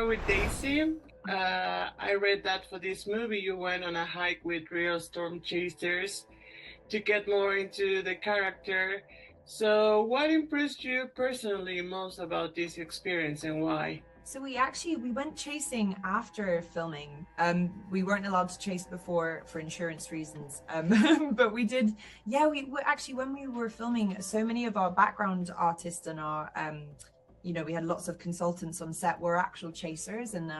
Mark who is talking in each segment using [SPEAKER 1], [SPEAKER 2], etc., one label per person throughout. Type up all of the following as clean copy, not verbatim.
[SPEAKER 1] start with Daisy. I read that for this movie you went on a hike with real storm chasers to get more into the character. So, what impressed you personally most about this experience and why?
[SPEAKER 2] So we went chasing after filming. We weren't allowed to chase before for insurance reasons. But we did. Yeah, we actually, when we were filming, so many of our background artists and our we had lots of consultants on set were actual chasers and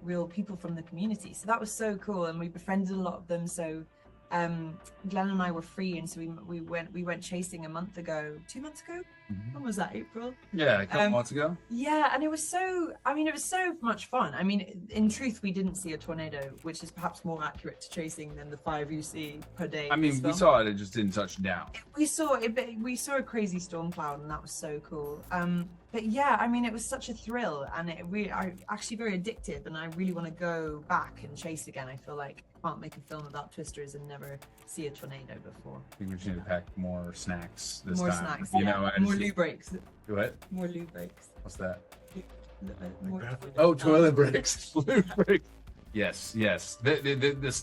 [SPEAKER 2] real people from the community. So that was so cool, and we befriended a lot of them. So Glenn and I were free, and so we went chasing a month ago, 2 months ago.
[SPEAKER 3] Mhm.
[SPEAKER 2] When was that? April?
[SPEAKER 3] Yeah, a couple months ago.
[SPEAKER 2] Yeah, and it was so much fun. I mean, in truth, we didn't see a tornado, which is perhaps more accurate to chasing than the 5 you see per day.
[SPEAKER 3] I mean, we saw it; it just didn't touch down.
[SPEAKER 2] We saw a crazy storm cloud, and that was so cool. But yeah, I mean, it was such a thrill, and actually very addictive, and I really want to go back and chase again. I feel like I can't make a film about twisters and never see a tornado before.
[SPEAKER 3] I think we just need to pack more snacks this
[SPEAKER 2] more
[SPEAKER 3] time.
[SPEAKER 2] snacks,
[SPEAKER 3] You
[SPEAKER 2] yeah.
[SPEAKER 3] know,
[SPEAKER 2] More loo breaks.
[SPEAKER 3] What?
[SPEAKER 2] More loo breaks.
[SPEAKER 3] What's that?
[SPEAKER 2] More
[SPEAKER 3] Toilet breaks. Loo breaks. Yes.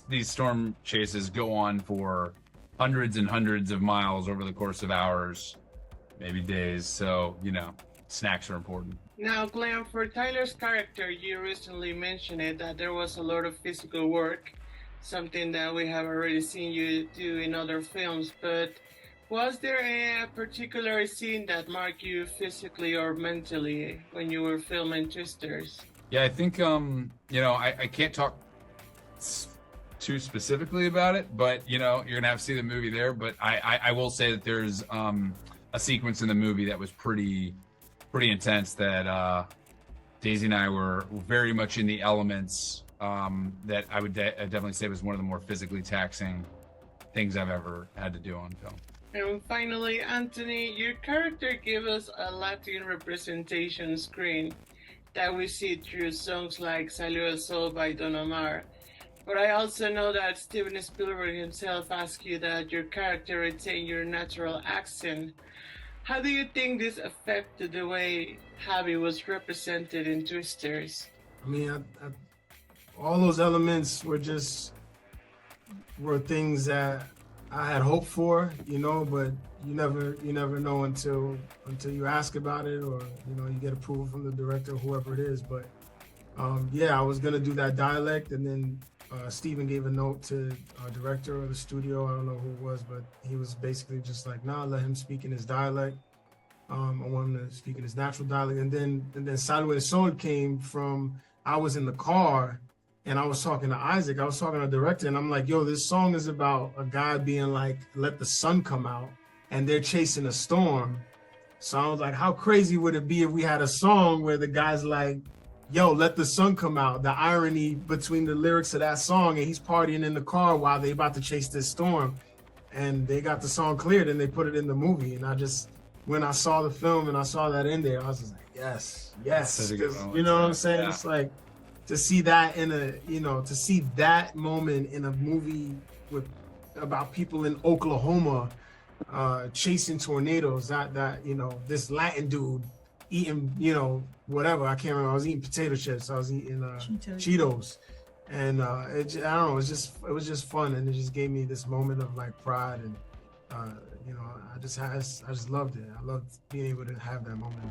[SPEAKER 3] These storm chases go on for hundreds and hundreds of miles over the course of hours, maybe days. So, snacks are important.
[SPEAKER 1] Now, Glenn, for Tyler's character, you recently mentioned it that there was a lot of physical work, something that we have already seen you do in other films, but was there a particular scene that marked you physically or mentally when you were filming Twisters?
[SPEAKER 3] Yeah, I think, I can't talk too specifically about it, but, you're going to have to see the movie there. But I will say that there's a sequence in the movie that was pretty intense that Daisy and I were very much in the elements that I would definitely say was one of the more physically taxing things I've ever had to do on film.
[SPEAKER 1] And finally, Anthony, your character gave us a Latin representation screen that we see through songs like Salió el Sol by Don Omar. But I also know that Steven Spielberg himself asked you that your character retain your natural accent. How do you think this affected the way Javi was represented in Twisters?
[SPEAKER 4] I mean, all those elements were things that I had hoped for, but you never know until you ask about it, or you get approval from the director or whoever it is. But I was gonna do that dialect, and then Steven gave a note to our director of the studio. I don't know who it was, but he was basically just like, nah, let him speak in his dialect. I want him to speak in his natural dialect. And then Salió el Sol came from, I was in the car and I was talking to Isaac. I was talking to the director, and I'm like, yo, this song is about a guy being like, let the sun come out, and they're chasing a storm. So I was like, how crazy would it be if we had a song where the guy's like, yo, let the sun come out? The irony between the lyrics of that song, and he's partying in the car while they about to chase this storm. And they got the song cleared and they put it in the movie. And when I saw the film and I saw that in there, I was just like, yes. You know what I'm saying? Yeah. It's like, to see that to see that moment in a movie about people in Oklahoma chasing tornadoes, that this Latin dude eating, whatever, I can't remember. I was eating potato chips. I was eating Cheetos. And I don't know, it was just fun, and it just gave me this moment of like pride, and I just loved it. I loved being able to have that moment.